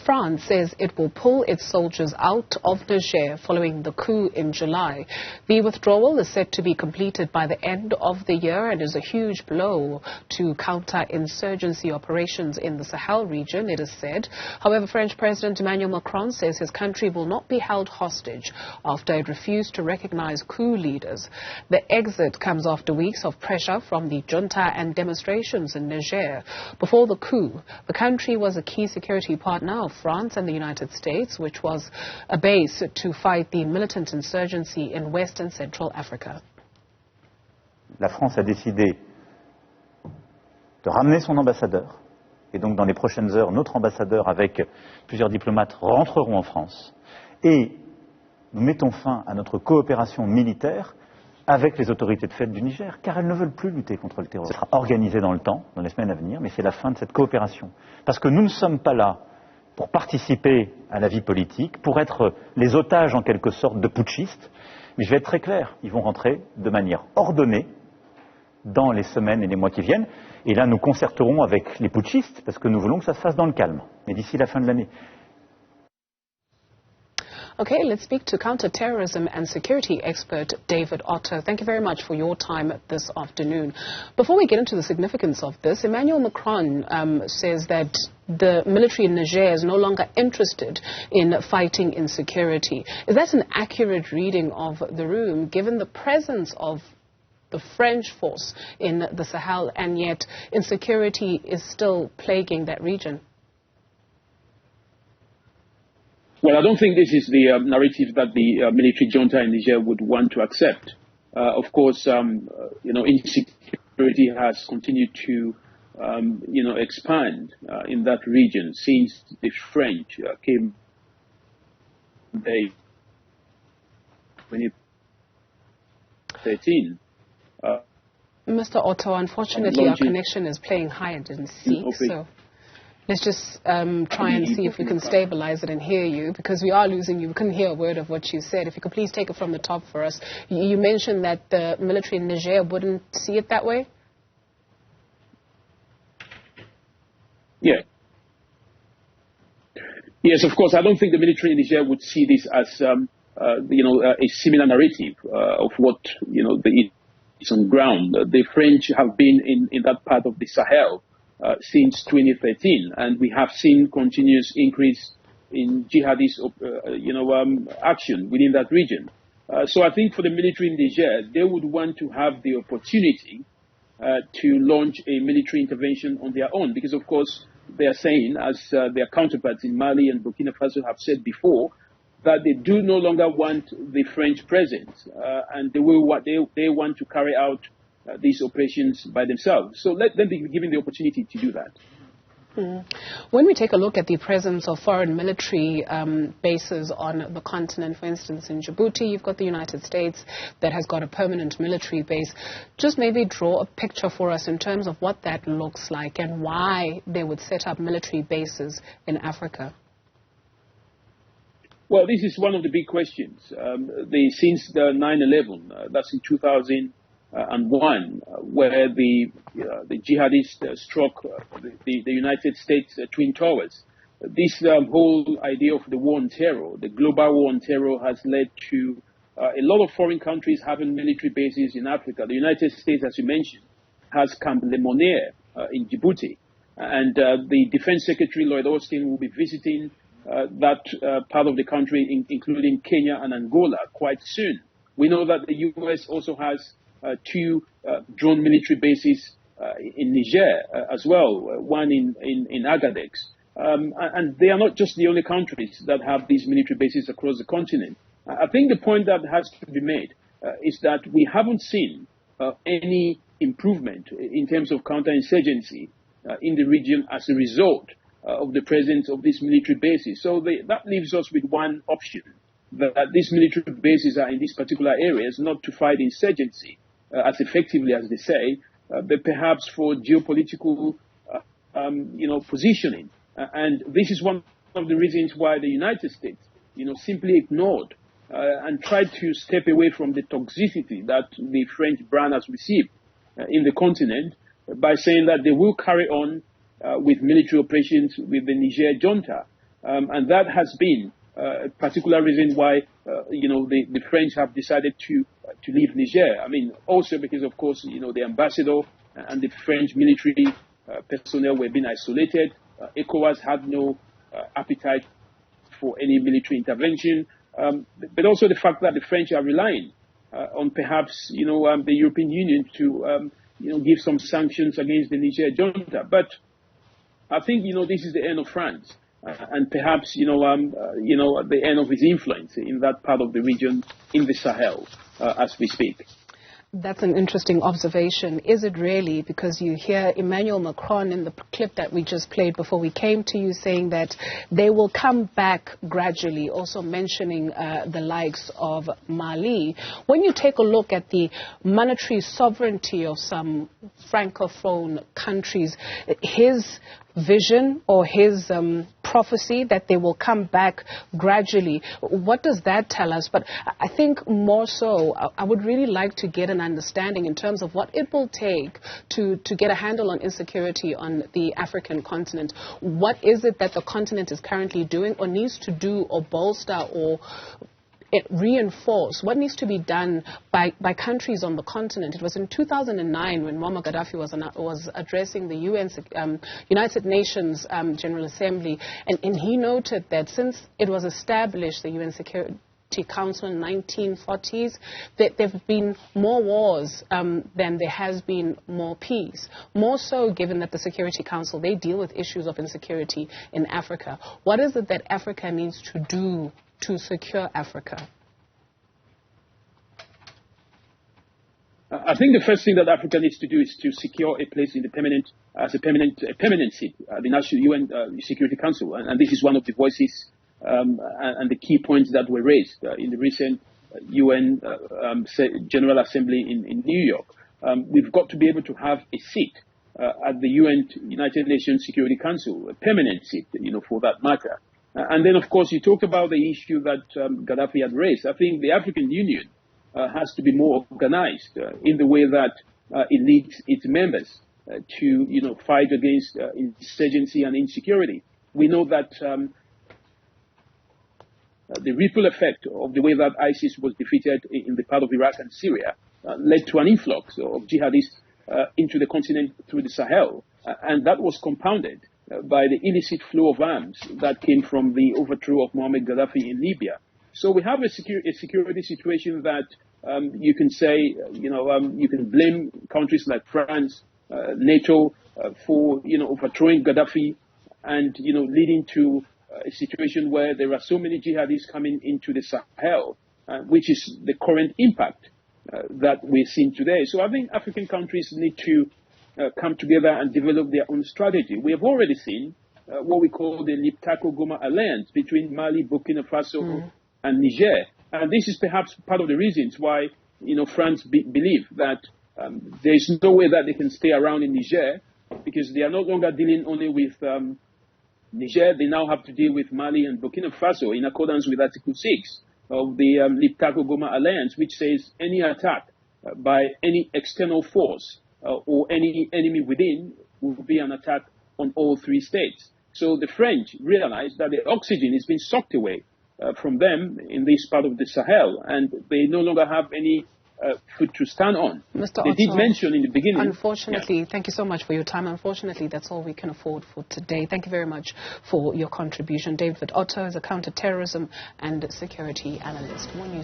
France says it will pull its soldiers out of Niger following the coup in July. The withdrawal is set to be completed by the end of the year and is a huge blow to counter-insurgency operations in the Sahel region, it is said. However, French President Emmanuel Macron says his country will not be held hostage after it refused to recognize coup leaders. The exit comes after weeks of pressure from the junta and demonstrations in Niger. Before the coup, the country was a key security partner of France and the United States, which was a base to fight the militant insurgency in West and Central Africa. La France a décidé de ramener son ambassadeur. Et donc, dans les prochaines heures, notre ambassadeur, avec plusieurs diplomates, rentreront en France. Et nous mettons fin à notre coopération militaire avec les autorités de fait du Niger, car elles ne veulent plus lutter contre le terrorisme. Ça sera organisé dans le temps, dans les semaines à venir, mais c'est la fin de cette coopération. Parce que nous ne sommes pas là pour participer à la vie politique, pour être les otages en quelque sorte de putschistes, mais je vais être très clair, ils vont rentrer de manière ordonnée dans les semaines et les mois qui viennent, et là nous concerterons avec les putschistes, parce que nous voulons que ça se fasse dans le calme, mais d'ici la fin de l'année. Okay, let's speak to counter-terrorism and security expert David Otto. Thank you very much for your time this afternoon. Before we get into the significance of this, Emmanuel Macron says that the military in Niger is no longer interested in fighting insecurity. Is that an accurate reading of the room, given the presence of the French force in the Sahel, and yet insecurity is still plaguing that region? Well, I don't think this is the narrative that the military junta in Niger would want to accept. Of course, insecurity has continued to, expand in that region since the French came in 2013. Mr. Otto, unfortunately, our connection is playing hide and seek, so let's just try and see if we can stabilize it and hear you, because we are losing you. We couldn't hear a word of what you said. If you could please take it from the top for us. You mentioned that the military in Niger wouldn't see it that way? Yeah. Yes, of course. I don't think the military in Niger would see this as, a similar narrative of what, is on ground. The French have been in that part of the Sahel since 2013, and we have seen continuous increase in jihadist, action within that region. So I think for the military in Niger, they would want to have the opportunity to launch a military intervention on their own, because of course they are saying, as their counterparts in Mali and Burkina Faso have said before, that they do no longer want the French presence, and they want to carry out these operations by themselves. So let them be given the opportunity to do that. When we take a look at the presence of foreign military bases on the continent, for instance, in Djibouti, you've got the United States that has got a permanent military base. Just maybe draw a picture for us in terms of what that looks like and why they would set up military bases in Africa. Well, this is one of the big questions. Since the 9/11, that's in 2001, where the jihadists struck the United States Twin Towers. This whole idea of the war on terror, the global war on terror, has led to a lot of foreign countries having military bases in Africa. The United States, as you mentioned, has Camp Lemonnier in Djibouti. And the Defense Secretary, Lloyd Austin, will be visiting that part of the country, including Kenya and Angola, quite soon. We know that the U.S. also has two drone military bases in Niger as well, one in Agadez. And they are not just the only countries that have these military bases across the continent. I think the point that has to be made is that we haven't seen any improvement in terms of counterinsurgency in the region as a result of the presence of these military bases. So that leaves us with one option, that these military bases are in these particular areas not to fight insurgency as effectively as they say, but perhaps for geopolitical, positioning. And this is one of the reasons why the United States, simply ignored and tried to step away from the toxicity that the French brand has received in the continent by saying that they will carry on with military operations with the Niger junta. And that has been a particular reason why, the French have decided to leave Niger. I mean, also because, of course, the ambassador and the French military personnel were being isolated. ECOWAS had no appetite for any military intervention, but also the fact that the French are relying on perhaps, the European Union to, give some sanctions against the Niger junta. But I think, this is the end of France. And perhaps, the end of his influence in that part of the region, in the Sahel, as we speak. That's an interesting observation. Is it really? Because you hear Emmanuel Macron in the clip that we just played before we came to you saying that they will come back gradually, also mentioning the likes of Mali. When you take a look at the monetary sovereignty of some francophone countries, his vision or his prophecy that they will come back gradually, what does that tell us? But I think more so, I would really like to get an understanding in terms of what it will take to get a handle on insecurity on the African continent. What is it that the continent is currently doing or needs to do or bolster or reinforce? What needs to be done by countries on the continent? It was in 2009 when Muammar Gaddafi was addressing the United Nations General Assembly, and he noted that since it was established, the UN Security Council in the 1940s, that there have been more wars than there has been more peace. More so given that the Security Council, they deal with issues of insecurity in Africa. What is it that Africa needs to do to secure Africa? I think the first thing that Africa needs to do is to secure a place in the permanent seat at the National UN Security Council, and this is one of the voices and the key points that were raised in the recent UN General Assembly in New York. We've got to be able to have a seat at the United Nations Security Council, a permanent seat, for that matter. And then, of course, you talked about the issue that Gaddafi had raised. I think the African Union has to be more organized in the way that it leads its members to, fight against insurgency and insecurity. We know that the ripple effect of the way that ISIS was defeated in the part of Iraq and Syria led to an influx of jihadists into the continent through the Sahel, and that was compounded by the illicit flow of arms that came from the overthrow of Muammar Gaddafi in Libya. So we have a security situation that you can say, you can blame countries like France, NATO for, overthrowing Gaddafi and, leading to a situation where there are so many jihadists coming into the Sahel, which is the current impact that we're seeing today. So I think African countries need to come together and develop their own strategy. We have already seen what we call the Liptako-Goma alliance between Mali, Burkina Faso, and Niger. And this is perhaps part of the reasons why, France believe that there is no way that they can stay around in Niger, because they are no longer dealing only with Niger. They now have to deal with Mali and Burkina Faso in accordance with Article 6 of the Liptako-Goma alliance, which says any attack by any external force or any enemy within will be an attack on all three states. So the French realized that the oxygen is being sucked away from them in this part of the Sahel, and they no longer have any foot to stand on. Mr. They Otto, did mention in the beginning. Unfortunately, thank you so much for your time. Unfortunately, that's all we can afford for today. Thank you very much for your contribution. David Otto is a counter-terrorism and security analyst. More news.